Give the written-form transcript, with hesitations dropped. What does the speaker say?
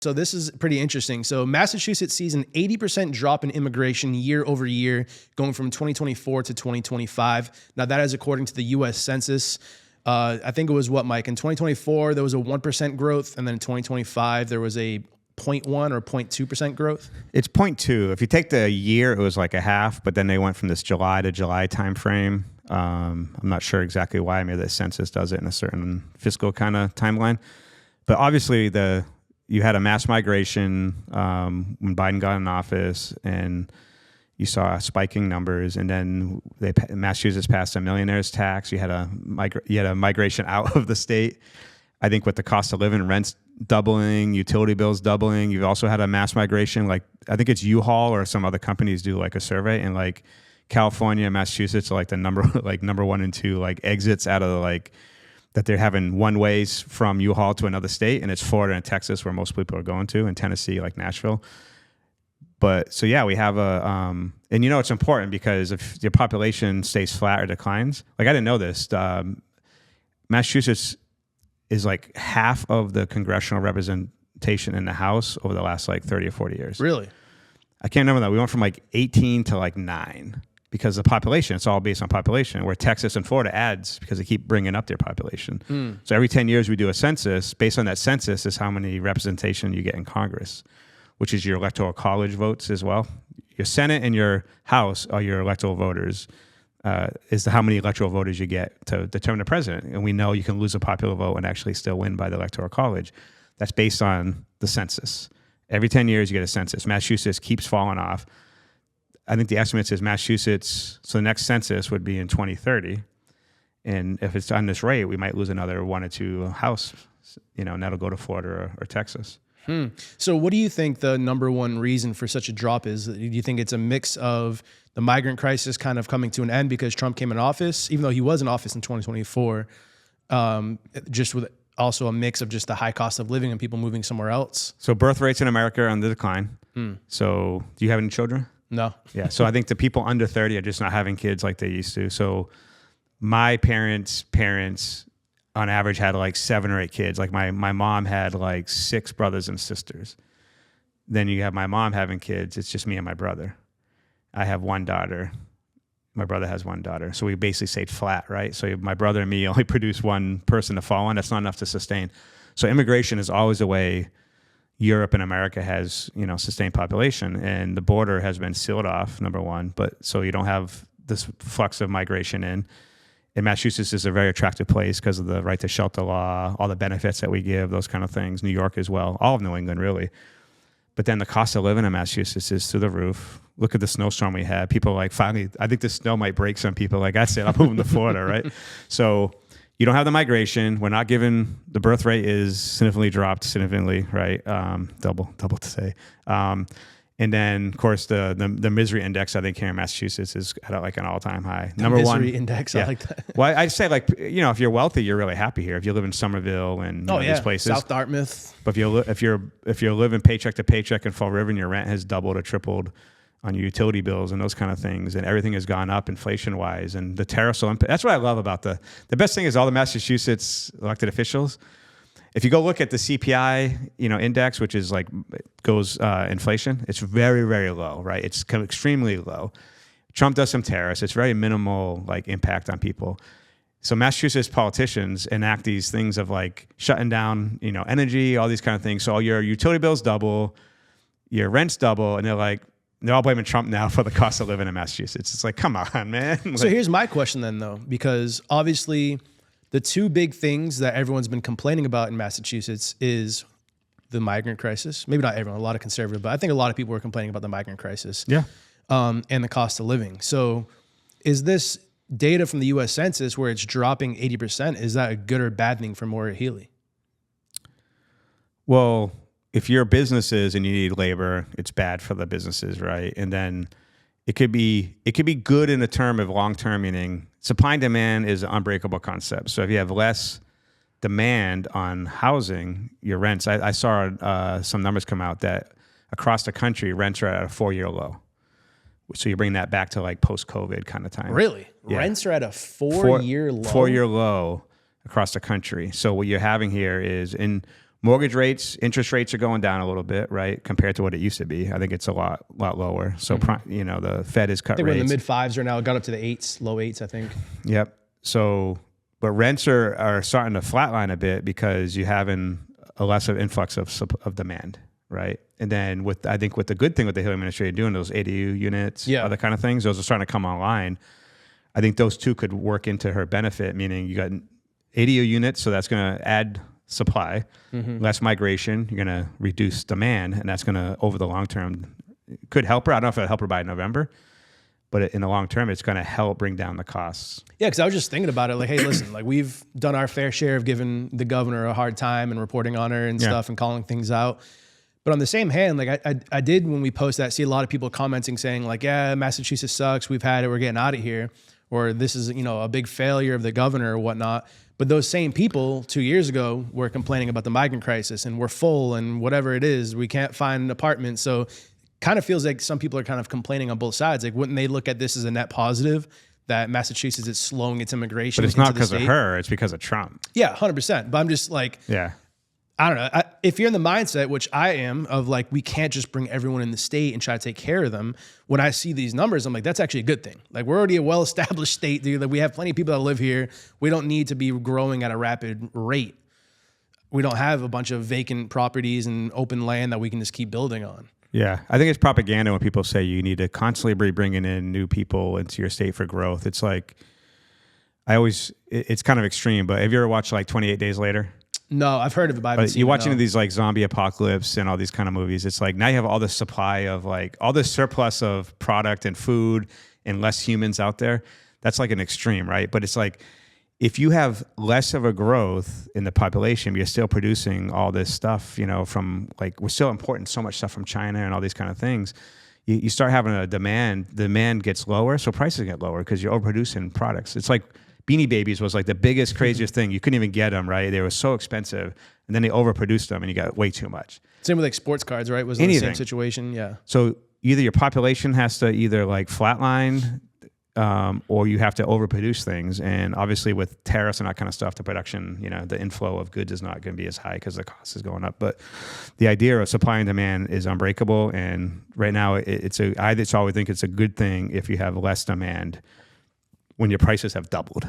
So this is pretty interesting. So Massachusetts sees an 80% drop in immigration year over year, going from 2024 to 2025. Now that is according to the U.S. Census. I think it was what, Mike? In 2024, there was a 1% growth. And then in 2025, there was a 0.1 or 0.2% growth. It's 0.2. If you take the year, it was like a half, but then they went from this July to July timeframe. I'm not sure exactly why. Maybe the census does it in a certain fiscal kind of timeline. But obviously you had a mass migration when Biden got in office, and you saw spiking numbers, and then Massachusetts passed a millionaire's tax. You had a migration out of the state. I think with the cost of living, rents doubling, utility bills doubling. You've also had a mass migration. Like I think it's U-Haul or some other companies do like a survey, and like California, Massachusetts are like the number 1 and 2 like exits out of like that they're having one ways from U-Haul to another state, and it's Florida and Texas where most people are going to, and Tennessee, like Nashville. But so yeah, we have and it's important because if your population stays flat or declines, like I didn't know this, Massachusetts is like half of the congressional representation in the House over the last like 30 or 40 years. Really? I can't remember that. We went from like 18 to like 9. Because the population, it's all based on population, where Texas and Florida adds because they keep bringing up their population. So every 10 years we do a census. Based on that census is how many representation you get in Congress, which is your electoral college votes as well. Your Senate and your House are your electoral voters, how many electoral voters you get to determine the president. And we know you can lose a popular vote and actually still win by the electoral college. That's based on the census. Every 10 years you get a census. Massachusetts keeps falling off. I think the estimate says Massachusetts, so the next census would be in 2030. And if it's on this rate, we might lose another 1 or 2 House, and that'll go to Florida or Texas. So what do you think the number one reason for such a drop is? Do you think it's a mix of the migrant crisis kind of coming to an end because Trump came in office, even though he was in office in 2024, just with also a mix of just the high cost of living and people moving somewhere else? So birth rates in America are on the decline. So do you have any children? No. Yeah. So I think the people under 30 are just not having kids like they used to. So my parents on average had like 7 or 8 kids. Like my mom had like 6 brothers and sisters. Then you have my mom having kids. It's just me and my brother. I have 1 daughter. My brother has 1 daughter. So we basically stayed flat, right? So my brother and me only produce 1 person to fall on. That's not enough to sustain. So immigration is always a way Europe and America has, sustained population, and the border has been sealed off, number one. But so you don't have this flux of migration in. And Massachusetts is a very attractive place because of the right to shelter law, all the benefits that we give, those kind of things. New York as well, all of New England really. But then the cost of living in Massachusetts is through the roof. Look at the snowstorm we had. People like finally, I think the snow might break some people. Like I said, I'm moving to Florida, right? So you don't have the migration. We're not given, the birth rate is significantly, right? Double to say. And then, of course, the misery index, I think, here in Massachusetts is at like an all-time high. Number one. Misery index, yeah. I like that. Well, I'd say, like, if you're wealthy, you're really happy here. If you live in Somerville and these places. South Dartmouth. But if you're living paycheck to paycheck in Fall River and your rent has doubled or tripled on your utility bills and those kind of things, and everything has gone up inflation-wise, and the tariffs will impact. That's what I love about the best thing is all the Massachusetts elected officials. If you go look at the CPI, index, which is like goes inflation, it's very, very low, right? It's extremely low. Trump does some tariffs. It's very minimal like impact on people. So Massachusetts politicians enact these things of like shutting down, energy, all these kind of things. So all your utility bills double, your rents double, and they're all blaming Trump now for the cost of living in Massachusetts. It's like, come on, man. So here's my question then, though, because obviously the 2 big things that everyone's been complaining about in Massachusetts is the migrant crisis. Maybe not everyone, a lot of conservative, but I think a lot of people are complaining about the migrant crisis. Yeah. And the cost of living. So is this data from the U.S. Census where it's dropping 80%, is that a good or bad thing for Maura Healey? Well, if you're businesses and you need labor, it's bad for the businesses, right? And then it could be good in the term of long-term, meaning supply and demand is an unbreakable concept. So if you have less demand on housing, your rents, I saw some numbers come out that across the country, rents are at a 4-year low. So you bring that back to like post-COVID kind of time. Really? Yeah. Rents are at a 4-year low? 4-year low across the country. So what you're having here is in Mortgage rates, interest rates are going down a little bit, right, compared to what it used to be. I think it's a lot lower. So, the Fed has cut I think rates. we're in the mid fives right now. It got up to the eights, low eights, I think. Yep. So, but rents are starting to flatline a bit because you're having a less of influx of demand, right? And then I think with the good thing with the Hill administration doing those ADU units, other kind of things, those are starting to come online. I think those two could work into her benefit, meaning you got ADU units, so that's going to add supply, less migration, you're going to reduce demand, and that's going to, over the long term, could help her. I don't know if it'll help her by November, but in the long term, it's going to help bring down the costs. Yeah, because I was just thinking about it, like, hey, listen, like we've done our fair share of giving the governor a hard time and reporting on her and stuff and calling things out. But on the same hand, like I did when we post that, see a lot of people commenting saying like, yeah, Massachusetts sucks, we've had it, we're getting out of here, or this is, a big failure of the governor or whatnot. But those same people 2 years ago were complaining about the migrant crisis and we're full and whatever it is, we can't find an apartment. So kind of feels like some people are kind of complaining on both sides. Like, wouldn't they look at this as a net positive that Massachusetts is slowing its immigration? But it's not because of her, it's because of Trump. Yeah, 100%. But I'm just like, I don't know. If you're in the mindset, which I am, of like, we can't just bring everyone in the state and try to take care of them. When I see these numbers, I'm like, that's actually a good thing. Like, we're already a well-established state, dude. Like, we have plenty of people that live here. We don't need to be growing at a rapid rate. We don't have a bunch of vacant properties and open land that we can just keep building on. Yeah, I think it's propaganda when people say you need to constantly be bringing in new people into your state for growth. It's like, it's kind of extreme, but have you ever watched like 28 Days Later? No, I've heard of it, but I haven't seen it. You're watching these like zombie apocalypse and all these kind of movies. It's like now you have all this supply of like all this surplus of product and food and less humans out there. That's like an extreme, right? But it's like if you have less of a growth in the population, you're still producing all this stuff, from like we're still importing so much stuff from China and all these kind of things. You start having a demand gets lower, so prices get lower because you're overproducing products. It's like Beanie Babies was like the biggest, craziest thing. You couldn't even get them, right? They were so expensive. And then they overproduced them and you got way too much. Same with like sports cards, right? Was in the same situation? Yeah. So either your population has to either like flatline or you have to overproduce things. And obviously with tariffs and that kind of stuff, the production, the inflow of goods is not going to be as high because the cost is going up. But the idea of supply and demand is unbreakable. And right now I always think it's a good thing if you have less demand when your prices have doubled.